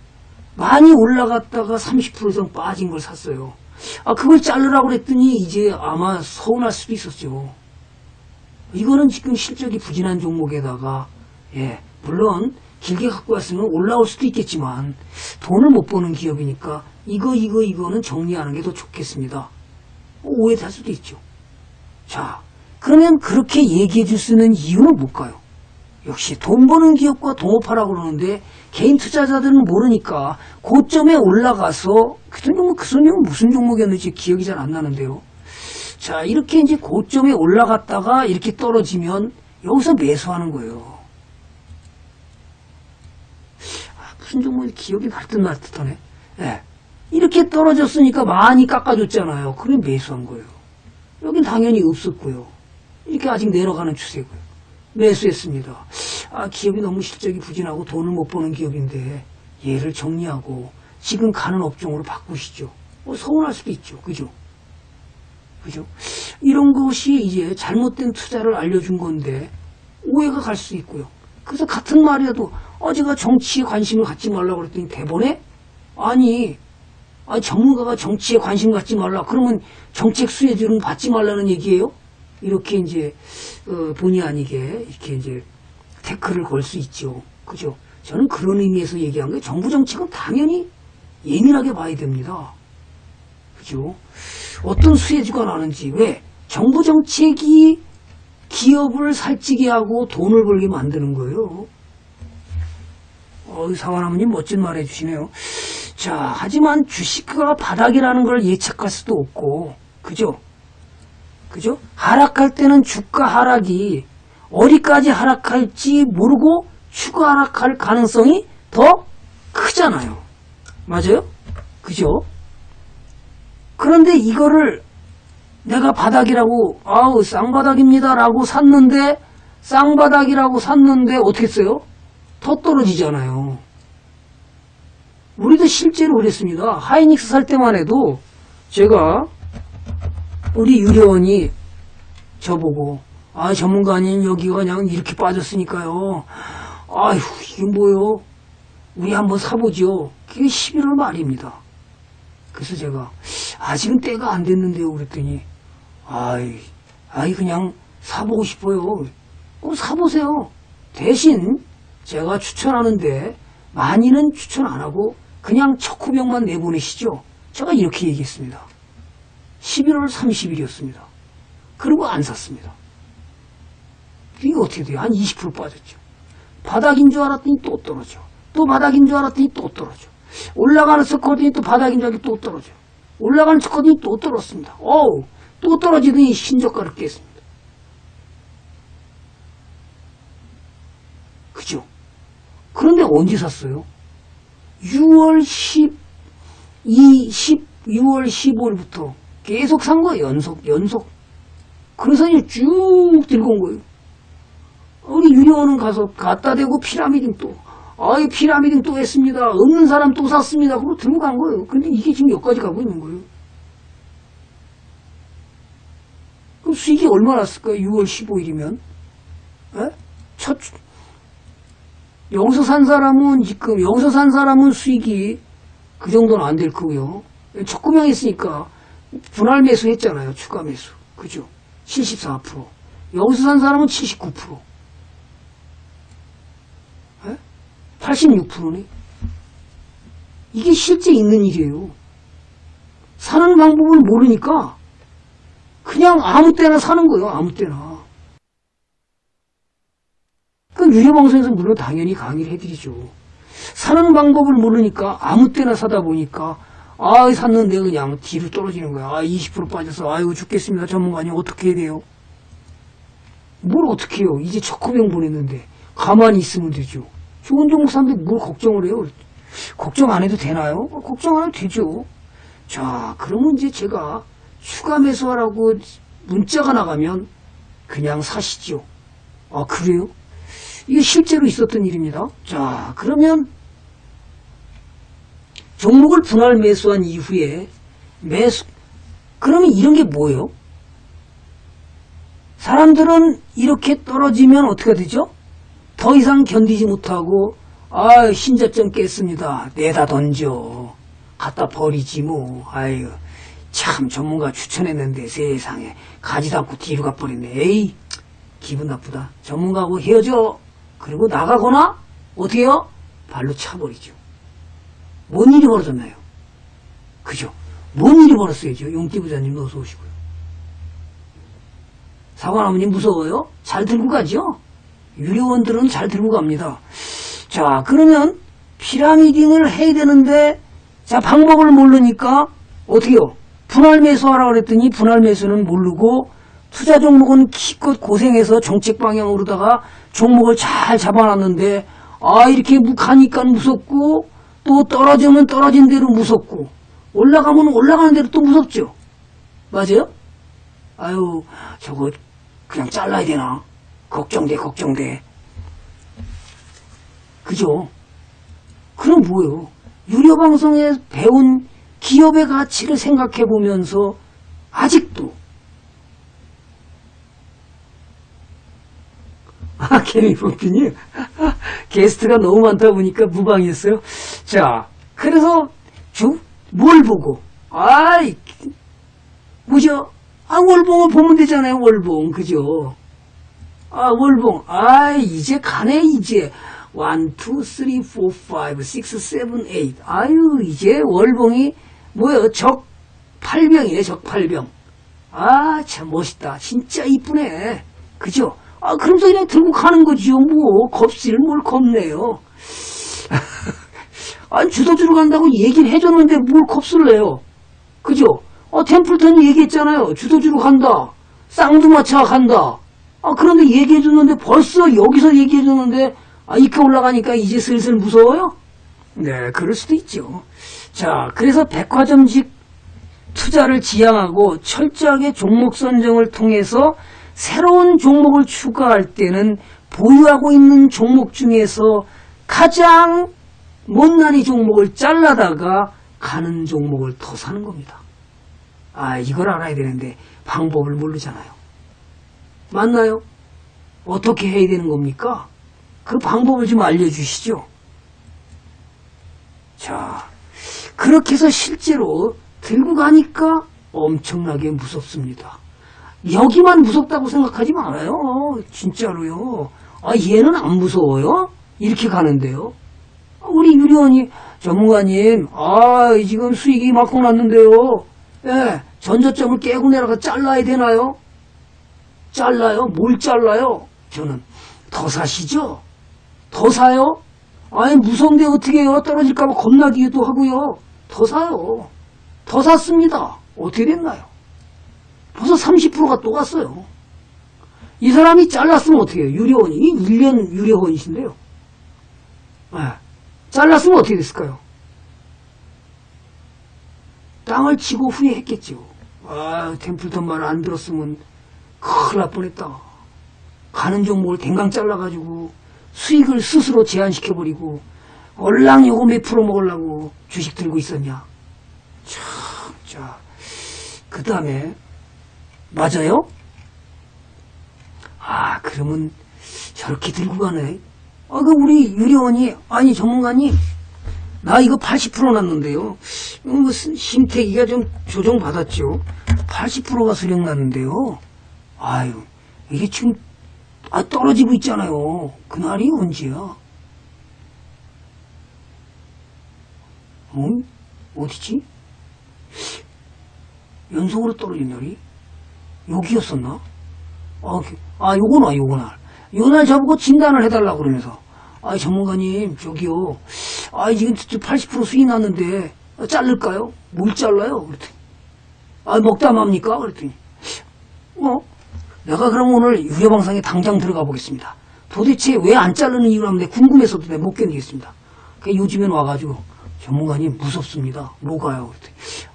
많이 올라갔다가 30% 이상 빠진 걸 샀어요. 그걸 자르라고 그랬더니 이제 아마 서운할 수도 있었죠. 이거는 지금 실적이 부진한 종목에다가, 물론 길게 갖고 왔으면 올라올 수도 있겠지만 돈을 못 버는 기업이니까 이거는 정리하는 게 더 좋겠습니다. 오해될 수도 있죠. 자, 그러면 그렇게 얘기해 줄 수 있는 이유는 뭘까요? 역시 돈 버는 기업과 동업하라고 그러는데 개인 투자자들은 모르니까 고점에 올라가서 그 종목은 무슨 종목이었는지 기억이 잘 안 나는데요. 자, 이렇게 이제 고점에 올라갔다가 이렇게 떨어지면 여기서 매수하는 거예요. 무슨 종목이 기억이 날 듯하네. 이렇게 떨어졌으니까 많이 깎아줬잖아요. 그럼 매수한 거예요. 여긴 당연히 없었고요. 이렇게 아직 내려가는 추세고요. 매수했습니다. 기업이 너무 실적이 부진하고 돈을 못 버는 기업인데 얘를 정리하고 지금 가는 업종으로 바꾸시죠. 서운할 수도 있죠. 그죠? 이런 것이 이제 잘못된 투자를 알려준 건데 오해가 갈 수 있고요. 그래서 같은 말이라도 제가 정치에 관심을 갖지 말라고 그랬더니 대본에 아니 전문가가 정치에 관심 갖지 말라. 그러면 정책 수혜주는 받지 말라는 얘기예요? 이렇게 이제 본의 아니게 이렇게 이제 태클을 걸 수 있죠. 그죠? 저는 그런 의미에서 얘기한 거예요. 정부 정책은 당연히 예민하게 봐야 됩니다. 그죠? 어떤 수혜주가 나는지, 왜? 정부 정책이 기업을 살찌게 하고 돈을 벌게 만드는 거예요. 사관아버님 멋진 말 해주시네요. 자, 하지만 주식가 바닥이라는 걸 예측할 수도 없고, 그죠? 하락할 때는 주가 하락이 어디까지 하락할지 모르고 추가 하락할 가능성이 더 크잖아요. 맞아요? 그죠? 그런데 이거를 내가 바닥이라고, 쌍바닥입니다 라고 쌍바닥이라고 샀는데 어떻게 했어요? 더 떨어지잖아요. 우리도 실제로 그랬습니다. 하이닉스 살 때만 해도 제가 우리 유료원이 저보고 전문가님 여기가 그냥 이렇게 빠졌으니까요. 이게 뭐요? 우리 한번 사보죠. 그게 11월 말입니다. 그래서 제가 아직은 때가 안 됐는데요 그랬더니 그냥 사보고 싶어요. 사보세요. 대신 제가 추천하는데 많이는 추천 안 하고 그냥 척후병만 내보내시죠. 제가 이렇게 얘기했습니다. 11월 30일이었습니다. 그리고 안 샀습니다. 이게 어떻게 돼요? 한 20% 빠졌죠. 바닥인 줄 알았더니 또 떨어져. 또 바닥인 줄 알았더니 또 떨어져. 올라가는 척하더니 또 바닥인 줄 알았더니 또 떨어져. 올라가는 척하더니 또 떨어졌습니다. 또 떨어지더니 신저가를 깼습니다. 그죠? 그런데 언제 샀어요? 6월 15일부터 계속 산 거예요. 연속. 그래서 이제 쭉 들고 온 거예요. 우리 유료원은 가서 갖다 대고 피라미딩 또. 피라미딩 또 했습니다. 없는 사람 또 샀습니다. 그리고 들고 간 거예요. 근데 이게 지금 여기까지 가고 있는 거예요. 그럼 수익이 얼마 났을까요? 6월 15일이면. 여기서 산 사람은 수익이 그 정도는 안 될 거고요. 척구명 했으니까 분할 매수 했잖아요. 추가 매수. 그죠? 74%. 여기서 산 사람은 79%. 86%네. 이게 실제 있는 일이에요. 사는 방법을 모르니까 그냥 아무 때나 사는 거예요. 아무 때나. 유료방송에서 물론 당연히 강의를 해드리죠. 사는 방법을 모르니까 아무 때나 사다 보니까 샀는데 그냥 뒤로 떨어지는 거야. 20% 빠져서 아이고 죽겠습니다. 전문가님 어떻게 해야 돼요? 뭘 어떻게 해요? 이제 첫코병 보냈는데 가만히 있으면 되죠. 좋은 종목 사는데 뭘 걱정을 해요? 걱정 안 해도 되나요? 걱정 안 해도 되죠. 자, 그러면 이제 제가 추가 매수하라고 문자가 나가면 그냥 사시죠. 그래요? 이게 실제로 있었던 일입니다. 자, 그러면 종목을 분할 매수한 이후에 그러면 이런 게 뭐예요? 사람들은 이렇게 떨어지면 어떻게 되죠? 더 이상 견디지 못하고 신저점 깼습니다. 내다 던져. 갖다 버리지 뭐. 아유, 참 전문가 추천했는데 세상에 가지도 않고 뒤로 가버렸네. 에이, 기분 나쁘다. 전문가하고 헤어져. 그리고 나가거나 어떻게 해요? 발로 차버리죠. 뭔 일이 벌어졌나요? 그죠? 뭔 일이 벌었어야죠. 용띠 부자님 어서 오시고요. 사관아버님 무서워요? 잘 들고 가죠? 유료원들은 잘 들고 갑니다. 자, 그러면 피라미딩을 해야 되는데 자, 방법을 모르니까 어떻게 해요? 분할 매수하라 그랬더니 분할 매수는 모르고 투자 종목은 기껏 고생해서 정책 방향으로다가 종목을 잘 잡아놨는데 이렇게 가니까 무섭고 또 떨어지면 떨어진 대로 무섭고 올라가면 올라가는 대로 또 무섭죠. 맞아요? 아유, 저거 그냥 잘라야 되나? 걱정돼. 그죠? 그럼 뭐예요? 유료방송에 배운 기업의 가치를 생각해 보면서 아직도 개미버피님 게스트가 너무 많다 보니까 무방했어요. 자, 그래서 뭘 보고 뭐죠? 월봉을 보면 되잖아요. 월봉 그죠? 월봉 이제 가네 이제 1, 2, 3, 4, 5, 6, 7, 8 아유 이제 월봉이 뭐예요? 적팔병이네 적팔병. 참 멋있다. 진짜 이쁘네. 그죠? 그러면서 그냥 들고 가는 거지요. 뭐 겁질 뭘 겁내요. 주도주로 간다고 얘기를 해줬는데 뭘 겁을 내요. 그죠? 템플턴이 얘기했잖아요. 주도주로 간다. 쌍두마차 간다. 그런데 얘기해줬는데 벌써 여기서 얘기해줬는데 이렇게 올라가니까 이제 슬슬 무서워요? 네, 그럴 수도 있죠. 자, 그래서 백화점식 투자를 지향하고 철저하게 종목 선정을 통해서 새로운 종목을 추가할 때는 보유하고 있는 종목 중에서 가장 못난이 종목을 잘라다가 가는 종목을 더 사는 겁니다. 이걸 알아야 되는데 방법을 모르잖아요. 맞나요? 어떻게 해야 되는 겁니까? 그 방법을 좀 알려주시죠. 자, 그렇게 해서 실제로 들고 가니까 엄청나게 무섭습니다. 여기만 무섭다고 생각하지 말아요. 진짜로요. 얘는 안 무서워요? 이렇게 가는데요. 우리 유리원이 전문가님, 지금 수익이 막고 났는데요. 예, 전저점을 깨고 내려가 잘라야 되나요? 잘라요? 뭘 잘라요? 저는 더 사시죠? 더 사요? 무서운데 어떻게 해요? 떨어질까봐 겁나기도 하고요. 더 사요. 더 샀습니다. 어떻게 됐나요? 벌써 30%가 또 갔어요. 이 사람이 잘랐으면 어떻게 해요? 유료원이 1년 유료원이신데요. 잘랐으면 어떻게 됐을까요? 땅을 치고 후회했겠죠. 템플턴 말 안 들었으면 큰일 날 뻔했다. 가는 종목을 댕강 잘라가지고 수익을 스스로 제한시켜버리고 얼랑 요거 몇 프로 먹으려고 주식 들고 있었냐. 참, 자, 그 다음에 맞아요? 그러면 저렇게 들고 가네. 우리 유리원이 전문가님 나 이거 80% 났는데요. 심태기가 좀 조정받았죠. 80%가 수령 났는데요. 이게 지금 떨어지고 있잖아요. 그날이 언제야? 어디지? 연속으로 떨어진 날이? 여기였었나? 요거나. 요날 저보고 진단을 해달라고 그러면서, 전문가님, 저기요. 지금 80% 수익 났는데, 자를까요? 뭘 잘라요? 그랬더니, 먹다 맙니까? 그랬더니, 내가 그럼 오늘 유료방송에 당장 들어가 보겠습니다. 도대체 왜 안 자르는 이유를 하면 궁금해서도 내가 못 견디겠습니다. 요즘엔 와가지고, 전문가님 무섭습니다. 뭐가요?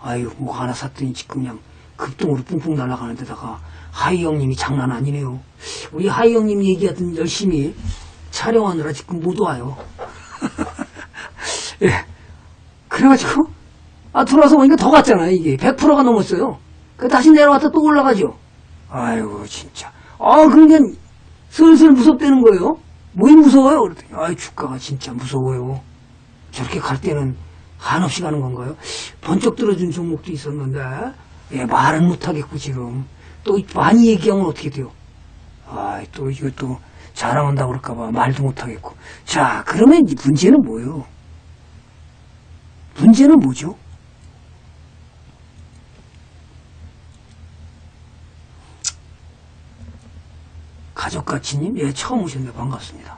그랬더니, 뭐 하나 샀더니 지금 그냥 급등으로 뿡뿡 날아가는 데다가 하이 형님이 장난 아니네요. 우리 하이 형님 얘기하던 열심히 촬영하느라 지금 못 와요. 예. 그래가지고, 들어와서 보니까 더 갔잖아요, 이게. 100%가 넘었어요. 다시 내려왔다 또 올라가죠. 아이고, 진짜. 그러니까 슬슬 무섭다는 거예요. 뭐이 무서워요? 그랬더니, 주가가 진짜 무서워요. 저렇게 갈 때는 한없이 가는 건가요? 번쩍 들어준 종목도 있었는데, 말은 못하겠고, 지금. 또 많이 얘기하면 어떻게 돼요? 또 이거 또 자랑한다고 그럴까봐 말도 못하겠고. 자, 그러면 문제는 뭐예요? 문제는 뭐죠? 가족가치님, 처음 오셨네요. 반갑습니다.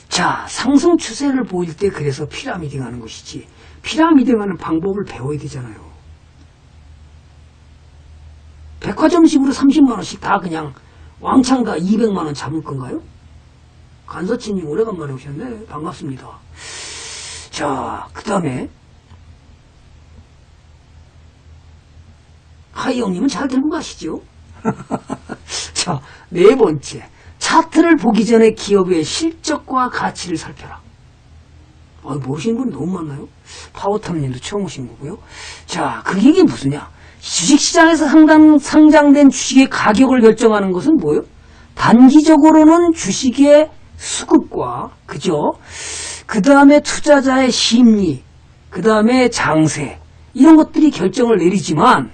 자, 상승 추세를 보일 때 그래서 피라미딩 하는 것이지. 피라미딩 하는 방법을 배워야 되잖아요. 백화점식으로 30만원씩 다 그냥 왕창 다 200만원 잡을 건가요? 간서치님 오래간만에 오셨네. 반갑습니다. 자, 그 다음에 하이 형님은 잘 들고 가시죠? 자, 네 번째. 차트를 보기 전에 기업의 실적과 가치를 살펴라. 모르시는 분 너무 많나요? 파워탐님도 처음 오신 거고요. 자, 그게 무슨냐? 주식시장에서 상장된 주식의 가격을 결정하는 것은 뭐예요? 단기적으로는 주식의 수급과, 그죠? 그 다음에 투자자의 심리, 그 다음에 장세, 이런 것들이 결정을 내리지만,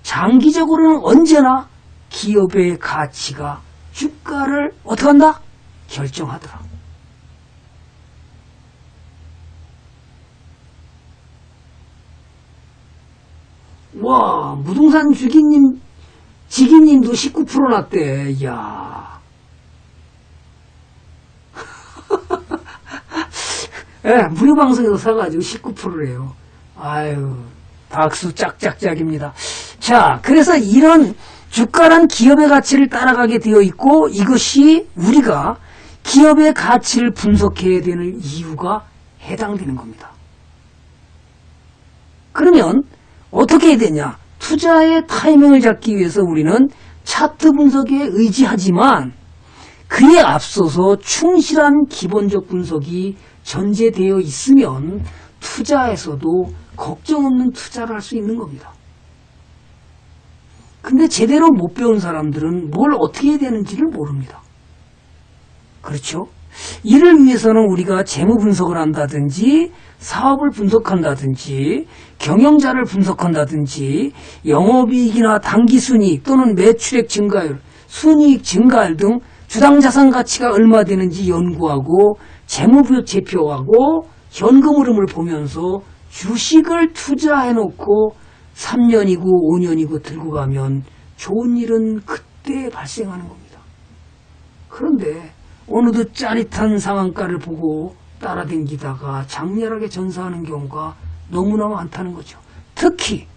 장기적으로는 언제나 기업의 가치가 주가를 어떻게 한다? 결정하더라. 와, 무등산 지기님도 19% 났대. 이야. 무료 방송에서 사가지고 19%래요. 아유, 박수 짝짝짝입니다. 자, 그래서 이런 주가란 기업의 가치를 따라가게 되어 있고, 이것이 우리가 기업의 가치를 분석해야 되는 이유가 해당되는 겁니다. 그러면 어떻게 해야 되냐? 투자의 타이밍을 잡기 위해서 우리는 차트 분석에 의지하지만 그에 앞서서 충실한 기본적 분석이 전제되어 있으면 투자에서도 걱정 없는 투자를 할 수 있는 겁니다. 근데 제대로 못 배운 사람들은 뭘 어떻게 해야 되는지를 모릅니다. 그렇죠? 이를 위해서는 우리가 재무 분석을 한다든지 사업을 분석한다든지 경영자를 분석한다든지 영업이익이나 단기순이익 또는 매출액 증가율, 순이익 증가율 등 주당 자산 가치가 얼마 되는지 연구하고 재무부역 제표하고 현금 흐름을 보면서 주식을 투자해놓고 3년이고 5년이고 들고 가면 좋은 일은 그때 발생하는 겁니다. 그런데 어느덧 짜릿한 상한가를 보고 따라댕기다가 장렬하게 전사하는 경우가 너무나 많다는 거죠. 특히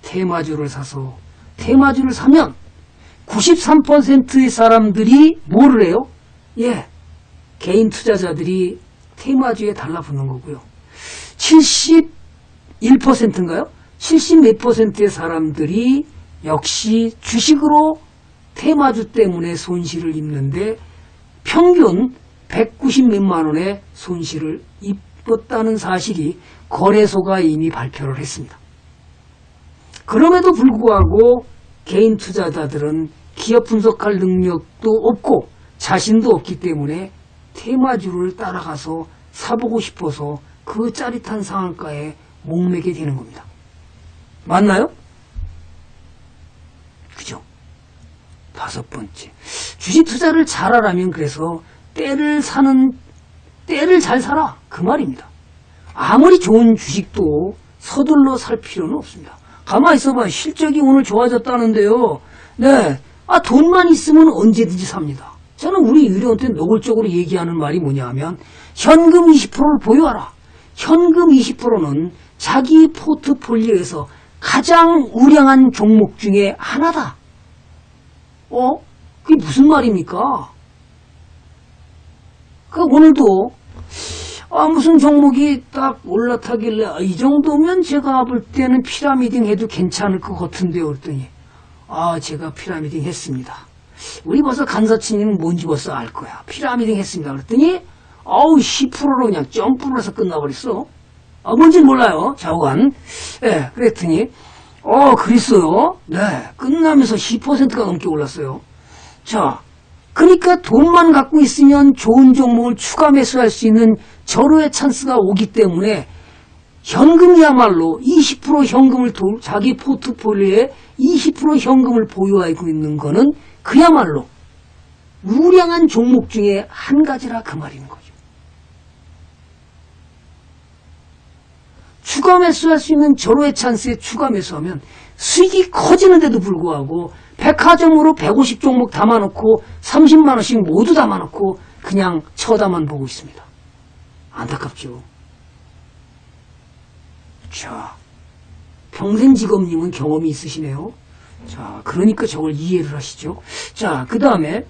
테마주를 사서 테마주를 사면 93%의 사람들이 뭐를 해요? 개인 투자자들이 테마주에 달라붙는 거고요. 71%인가요? 70 몇 %의 사람들이 역시 주식으로 테마주 때문에 손실을 입는데 평균 190 몇만 원의 손실을 입었다는 사실이 거래소가 이미 발표를 했습니다. 그럼에도 불구하고 개인 투자자들은 기업 분석할 능력도 없고 자신도 없기 때문에 테마주를 따라가서 사보고 싶어서 그 짜릿한 상한가에 목매게 되는 겁니다. 맞나요? 그죠? 5번째. 주식 투자를 잘하라면 그래서 때를 잘 사라. 그 말입니다. 아무리 좋은 주식도 서둘러 살 필요는 없습니다. 가만히 있어봐. 실적이 오늘 좋아졌다는데요. 네. 돈만 있으면 언제든지 삽니다. 저는 우리 유료한테 노골적으로 얘기하는 말이 뭐냐 하면 현금 20%를 보유하라. 현금 20%는 자기 포트폴리오에서 가장 우량한 종목 중에 하나다. 그게 무슨 말입니까? 오늘도 무슨 종목이 딱 올라타길래 이 정도면 제가 볼 때는 피라미딩 해도 괜찮을 것 같은데요. 그랬더니 제가 피라미딩 했습니다. 우리 벌써 간사치님은 뭔지 벌써 알 거야. 피라미딩 했습니다. 그랬더니 10%로 그냥 점프를 해서 끝나버렸어. 뭔지는 몰라요. 좌우간. 그랬더니 그랬어요. 네, 끝나면서 10%가 넘게 올랐어요. 자, 그러니까 돈만 갖고 있으면 좋은 종목을 추가 매수할 수 있는 절호의 찬스가 오기 때문에 현금이야말로 20% 현금을 자기 포트폴리오에 20% 현금을 보유하고 있는 거는 그야말로 우량한 종목 중에 한 가지라 그 말인 거죠. 추가 매수할 수 있는 절호의 찬스에 추가 매수하면 수익이 커지는데도 불구하고 백화점으로 150종목 담아놓고 30만원씩 모두 담아놓고 그냥 쳐다만 보고 있습니다. 안타깝죠. 자, 평생직업님은 경험이 있으시네요. 자, 그러니까 저걸 이해를 하시죠. 자, 그 다음에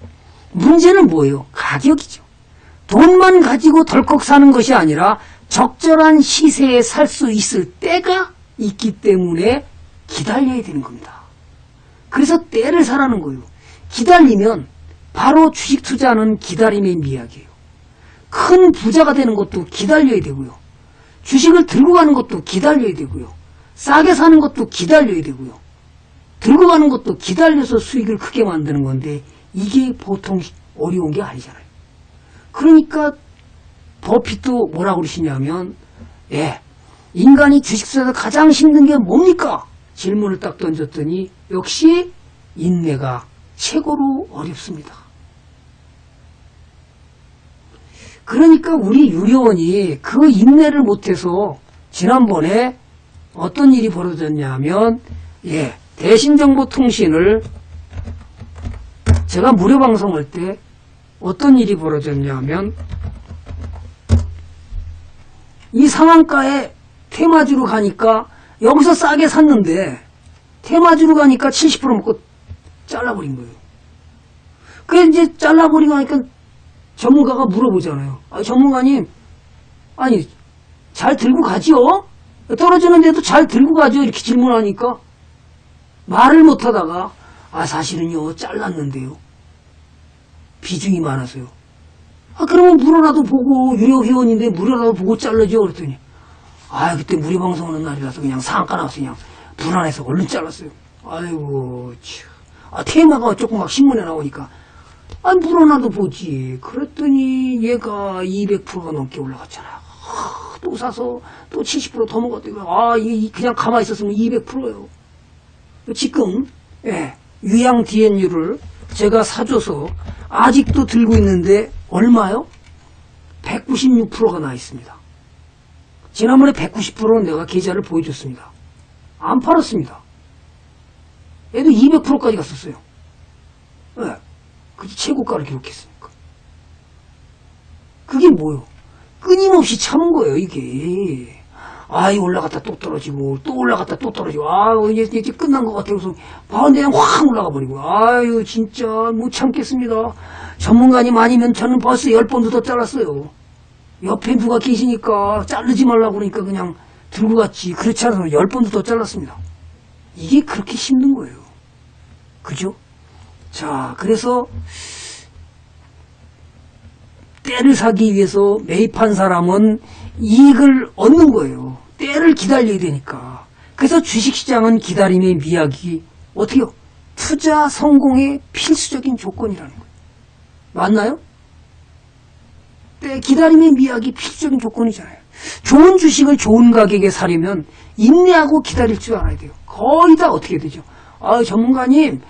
문제는 뭐예요? 가격이죠. 돈만 가지고 덜컥 사는 것이 아니라 적절한 시세에 살 수 있을 때가 있기 때문에 기다려야 되는 겁니다. 그래서 때를 사라는 거예요. 기다리면 바로 주식 투자는 기다림의 미학이에요. 큰 부자가 되는 것도 기다려야 되고요. 주식을 들고 가는 것도 기다려야 되고요. 싸게 사는 것도 기다려야 되고요. 들고 가는 것도 기다려서 수익을 크게 만드는 건데 이게 보통 어려운 게 아니잖아요. 그러니까 버핏도 뭐라고 그러시냐면 인간이 주식 투자에서 가장 힘든 게 뭡니까? 질문을 딱 던졌더니 역시 인내가 최고로 어렵습니다. 그러니까 우리 유료원이 그 인내를 못해서 지난번에 어떤 일이 벌어졌냐 하면 대신정보통신을 제가 무료 방송할 때 어떤 일이 벌어졌냐 하면 이 상한가에 테마주로 가니까 여기서 싸게 샀는데 테마주로 가니까 70% 먹고 잘라버린 거예요. 그게 이제 잘라버리고 하니까 전문가가 물어보잖아요. 전문가님, 잘 들고 가지요? 떨어지는데도 잘 들고 가죠? 이렇게 질문하니까 말을 못하다가 사실은요 잘랐는데요. 비중이 많아서요. 그러면 물어라도 보고 유료 회원인데 물어라도 보고 잘라죠. 그랬더니 그때 무료 방송하는 날이라서 그냥 상한가 나와서 그냥 불안해서 얼른 잘랐어요. 아이고 참. 테마가 조금 막 신문에 나오니까 물어나도 보지. 그랬더니 얘가 200%가 넘게 올라갔잖아요. 또 사서 또 70% 더 먹었대요. 그냥 가만히 있었으면 200%예요. 지금 유양 DNU를 제가 사줘서 아직도 들고 있는데 얼마요? 196%가 나 있습니다. 지난번에 190%는 내가 계좌를 보여줬습니다. 안 팔았습니다. 얘도 200%까지 갔었어요. 그게 최고가를 기록했으니까. 그게 뭐요? 끊임없이 참은 거예요, 이게. 올라갔다 또 떨어지고, 또 올라갔다 또 떨어지고, 이제 끝난 것 같아요. 그래서, 그냥 확 올라가 버리고, 진짜 못 참겠습니다. 전문가님 아니면 저는 벌써 10번도 더 잘랐어요. 옆에 누가 계시니까 자르지 말라고 그러니까 그냥 들고 갔지. 그렇지 않아서 10번도 더 잘랐습니다. 이게 그렇게 힘든 거예요. 그죠? 자, 그래서 때를 사기 위해서 매입한 사람은 이익을 얻는 거예요. 때를 기다려야 되니까. 그래서 주식시장은 기다림의 미학이 어떻게요? 투자 성공의 필수적인 조건이라는 거예요. 맞나요? 기다림의 미학이 필수적인 조건이잖아요. 좋은 주식을 좋은 가격에 사려면 인내하고 기다릴 줄 알아야 돼요. 거의 다 어떻게 되죠? 전문가님,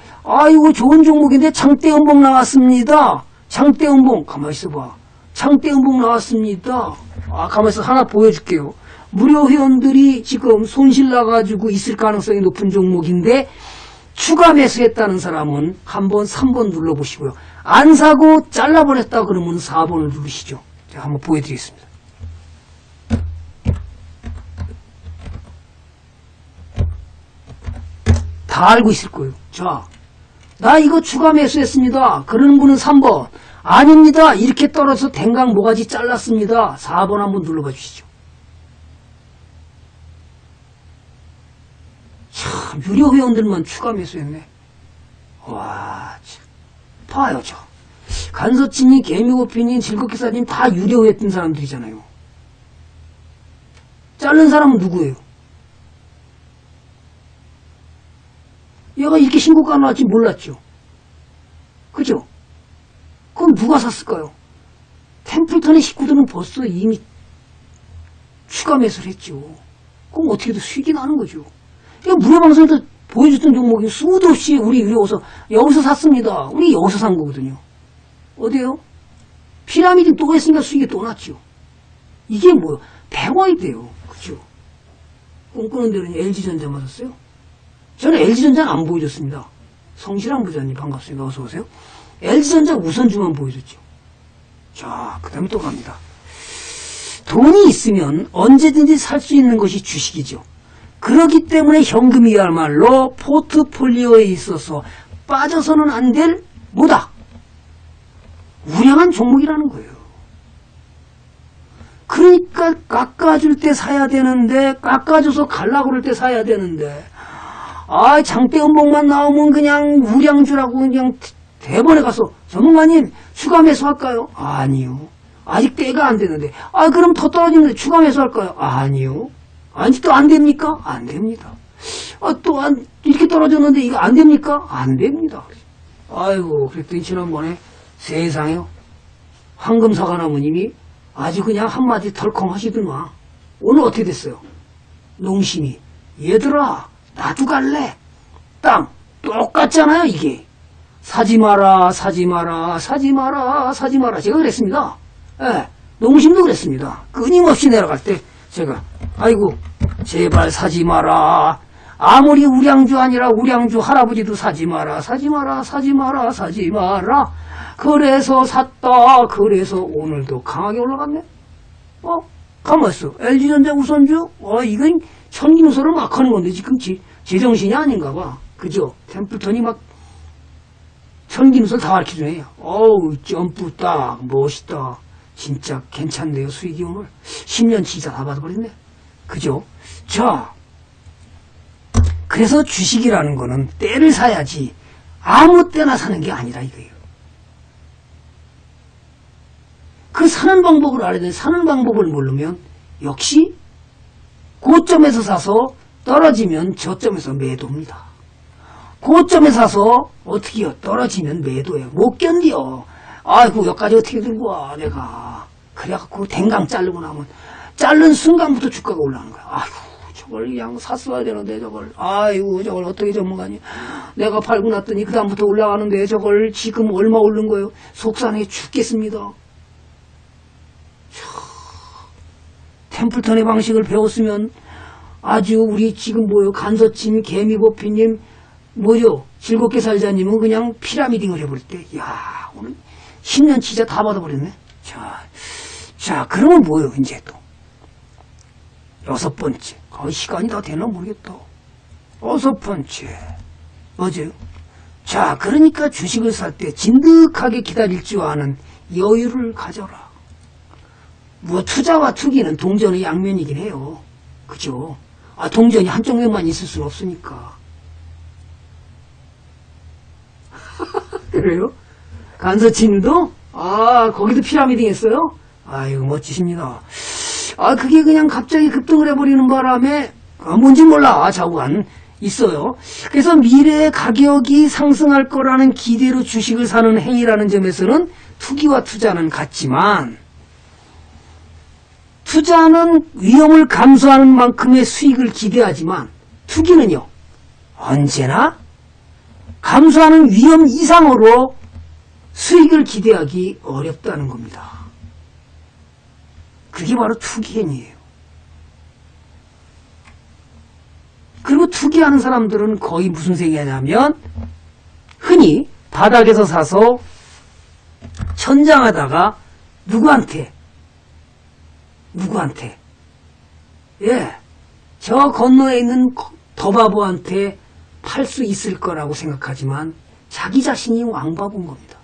이거 좋은 종목인데 장대음봉 나왔습니다. 장대음봉, 가만히 있어봐. 장대음봉 나왔습니다. 가만히 있어. 하나 보여줄게요. 무료 회원들이 지금 손실 나가지고 있을 가능성이 높은 종목인데 추가 매수했다는 사람은 한번 3번 눌러보시고요. 안 사고 잘라버렸다 그러면 4번을 누르시죠. 제가 한번 보여드리겠습니다. 다 알고 있을 거예요. 자, 나 이거 추가 매수했습니다. 그러는 분은 3번. 아닙니다. 이렇게 떨어져서 댕강 모가지 잘랐습니다. 4번 한번 눌러봐 주시죠. 참, 유료 회원들만 추가 매수했네. 와, 참. 봐요, 저. 간서치님, 개미고피님, 즐겁기사님 다 유료 회했던 사람들이잖아요. 자른 사람은 누구예요? 얘가 이렇게 신고가 나왔지 몰랐죠. 그죠? 그럼 누가 샀을까요? 템플턴의 식구들은 벌써 이미 추가 매수를 했죠. 그럼 어떻게든 수익이 나는 거죠. 이거 무료방송에서 보여줬던 종목이 수도 없이 우리 유료워서 여기서 샀습니다. 우리 여기서 산 거거든요. 어디요? 피라미드 또 했으니까 수익이 또 났죠. 이게 뭐요? 100원이 돼요. 그죠? 꿈꾸는 데는 LG전자 맞았어요? 저는 LG전자는 안 보여줬습니다. 성실한 부자님 반갑습니다. 어서 오세요. LG전자 우선주만 보여줬죠. 자, 그 다음에 또 갑니다. 돈이 있으면 언제든지 살 수 있는 것이 주식이죠. 그렇기 때문에 현금이야말로 포트폴리오에 있어서 빠져서는 안 될 뭐다? 우량한 종목이라는 거예요. 그러니까 깎아줄 때 사야 되는데, 깎아줘서 갈라고 그럴 때 사야 되는데, 아, 장대음봉만 나오면 그냥 우량주라고 그냥 대번에 가서 전문가님 추가 매수할까요? 아니요. 아직 때가 안 되는데. 아, 그럼 더 떨어지는데 추가 매수할까요? 아니요. 아직도 안 됩니까? 안 됩니다. 아, 또 이렇게 떨어졌는데 이거 안 됩니까? 안 됩니다. 아이고, 그랬더니 지난번에 세상에요. 황금사과 나무님이 아주 그냥 한마디 덜컹 하시더만. 오늘 어떻게 됐어요? 농심이 얘들아 나도 갈래. 땅 똑같잖아요. 이게 사지 마라 사지 마라 사지 마라 사지 마라 제가 그랬습니다. 예, 농심도 그랬습니다. 끊임없이 내려갈 때 제가 아이고 제발 사지 마라. 아무리 우량주 아니라 우량주 할아버지도 사지 마라 사지 마라 사지 마라 사지 마라. 그래서 샀다. 그래서 오늘도 강하게 올라갔네. 가만있어. LG전자 우선주? 이건 천기누설을 막 하는 건데 지금 제정신이 아닌가 봐. 그죠? 템플턴이 막 천기누설 다 가르쳐주네. 어우, 점프 딱 멋있다. 진짜 괜찮네요. 수익이 오늘 10년치 이자 다 받아버렸네. 그죠? 자, 그래서 주식이라는 거는 때를 사야지 아무 때나 사는 게 아니라 이거예요. 그 사는 방법을 알아야 돼. 사는 방법을 모르면 역시 고점에서 사서 떨어지면 저점에서 매도입니다. 고점에 사서 어떻게 해요? 떨어지면 매도예요. 못 견디요. 아이고 여기까지 어떻게 들고 와 내가. 그래갖고 댕강 자르고 나면 자른 순간부터 주가가 올라가는 거야. 아이고 저걸 그냥 샀어야 되는데 저걸. 아이고 저걸 어떻게 전문가니. 내가 팔고 났더니 그 다음부터 올라가는데 저걸 지금 얼마 오른 거예요. 속상해 죽겠습니다. 템플턴의 방식을 배웠으면 아주 우리 지금 뭐요 간서친 개미보피님 뭐죠 즐겁게 살자님은 그냥 피라미딩을 해버렸대. 야 오늘 10년 치자 다 받아버렸네. 자 그러면 뭐요 이제 또 6번째. 시간이 다 되나 모르겠다. 6번째 뭐죠? 자 그러니까 주식을 살 때 진득하게 기다릴 줄 아는 여유를 가져라. 뭐 투자와 투기는 동전의 양면이긴 해요. 그죠? 동전이 한쪽 면만 있을 수는 없으니까. 그래요? 간서치님도? 거기도 피라미딩 했어요? 아이고 멋지십니다. 그게 그냥 갑자기 급등을 해버리는 바람에 뭔지 몰라 자구간 있어요. 그래서 미래의 가격이 상승할 거라는 기대로 주식을 사는 행위라는 점에서는 투기와 투자는 같지만 투자는 위험을 감수하는 만큼의 수익을 기대하지만 투기는요 언제나 감수하는 위험 이상으로 수익을 기대하기 어렵다는 겁니다. 그게 바로 투기 행위예요. 그리고 투기하는 사람들은 거의 무슨 생각이냐면 흔히 바닥에서 사서 선장하다가 누구한테? 예, 저 건너에 있는 더바보한테 팔 수 있을 거라고 생각하지만 자기 자신이 왕바보인 겁니다.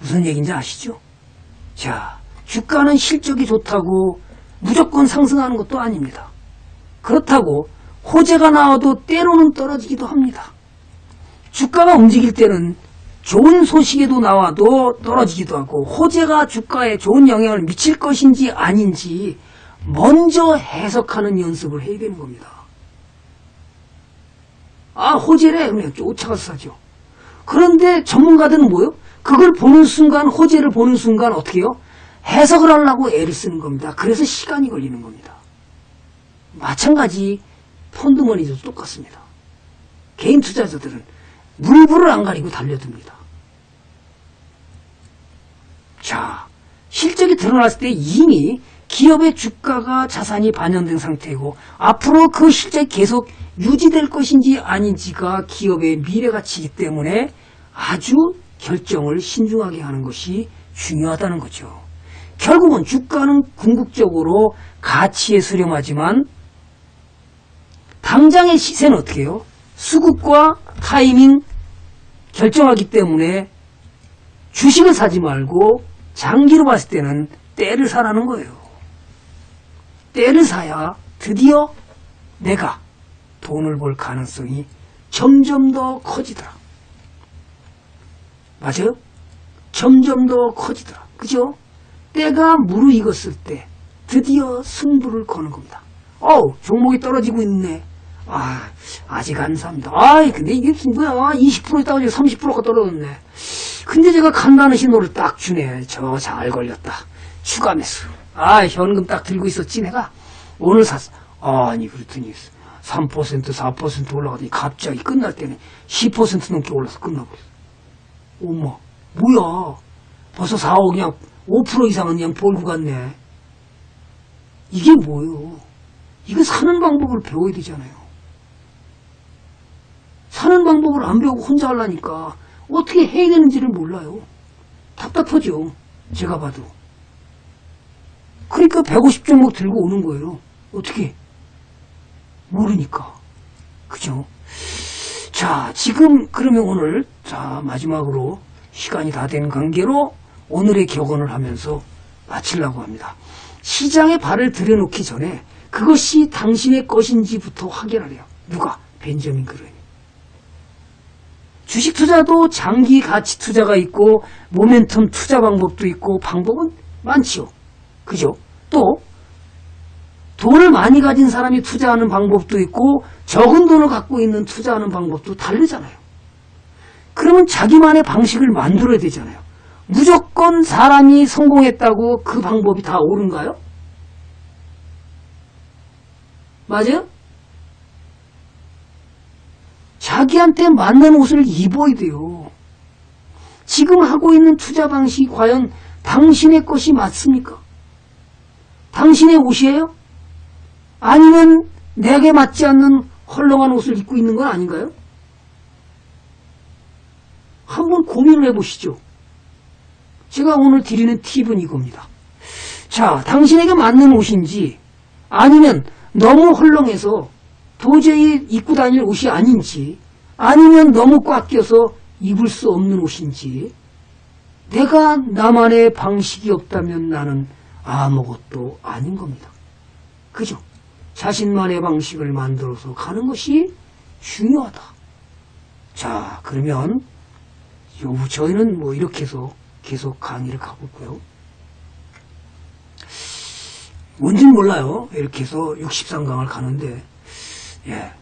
무슨 얘기인지 아시죠? 자, 주가는 실적이 좋다고 무조건 상승하는 것도 아닙니다. 그렇다고 호재가 나와도 때로는 떨어지기도 합니다. 주가가 움직일 때는 좋은 소식에도 나와도 떨어지기도 하고 호재가 주가에 좋은 영향을 미칠 것인지 아닌지 먼저 해석하는 연습을 해야 되는 겁니다. 아, 호재래. 그냥 쫓아가서 사죠. 그런데 전문가들은 뭐요? 그걸 보는 순간, 호재를 보는 순간 어떻게 해요? 해석을 하려고 애를 쓰는 겁니다. 그래서 시간이 걸리는 겁니다. 마찬가지 펀드머니도 똑같습니다. 개인 투자자들은 물불을 안 가리고 달려듭니다. 자, 실적이 드러났을 때 이미 기업의 주가가 자산이 반영된 상태이고 앞으로 그 실적이 계속 유지될 것인지 아닌지가 기업의 미래 가치이기 때문에 아주 결정을 신중하게 하는 것이 중요하다는 거죠. 결국은 주가는 궁극적으로 가치에 수렴하지만 당장의 시세는 어떻게 해요? 수급과 타이밍 결정하기 때문에 주식을 사지 말고 장기로 봤을 때는 때를 사라는 거예요. 때를 사야 드디어 내가 돈을 벌 가능성이 점점 더 커지더라. 맞아요? 점점 더 커지더라. 그죠? 때가 무르익었을 때 드디어 승부를 거는 겁니다. 종목이 떨어지고 있네. 아직 안 삽니다. 근데 이게 뭐야? 20% 있다가 30%가 떨어졌네. 근데 제가 간다는 신호를 딱 주네. 저 잘 걸렸다. 추가 매수. 현금 딱 들고 있었지 내가. 오늘 샀어. 아니 그랬더니 3% 4% 올라가더니 갑자기 끝날 때는 10% 넘게 올라서 끝나버렸어. 어머 뭐야. 벌써 4억 그냥 5% 이상은 그냥 벌고 갔네. 이게 뭐예요? 이거 사는 방법을 배워야 되잖아요. 사는 방법을 안 배우고 혼자 하려니까 어떻게 해야 되는지를 몰라요. 답답하죠. 제가 봐도. 그러니까 150종목 들고 오는 거예요. 어떻게? 모르니까. 그죠? 자, 지금 그러면 오늘 마지막으로 시간이 다 된 관계로 오늘의 격언을 하면서 마치려고 합니다. 시장에 발을 들여놓기 전에 그것이 당신의 것인지부터 확인하래요. 누가? 벤저민 그레이. 주식 투자도 장기 가치 투자가 있고 모멘텀 투자 방법도 있고 방법은 많지요. 그죠? 또 돈을 많이 가진 사람이 투자하는 방법도 있고 적은 돈을 갖고 있는 투자하는 방법도 다르잖아요. 그러면 자기만의 방식을 만들어야 되잖아요. 무조건 사람이 성공했다고 그 방법이 다 옳은가요? 맞아요? 자기한테 맞는 옷을 입어야 돼요. 지금 하고 있는 투자 방식이 과연 당신의 것이 맞습니까? 당신의 옷이에요? 아니면 내게 맞지 않는 헐렁한 옷을 입고 있는 건 아닌가요? 한번 고민을 해보시죠. 제가 오늘 드리는 팁은 이겁니다. 자, 당신에게 맞는 옷인지 아니면 너무 헐렁해서 도저히 입고 다닐 옷이 아닌지 아니면 너무 꽉 껴서 입을 수 없는 옷인지 내가 나만의 방식이 없다면 나는 아무것도 아닌 겁니다. 그죠? 자신만의 방식을 만들어서 가는 것이 중요하다. 자, 그러면 저희는 이렇게 해서 계속 강의를 가고 있고요. 뭔진 몰라요. 이렇게 해서 63강을 가는데, 예.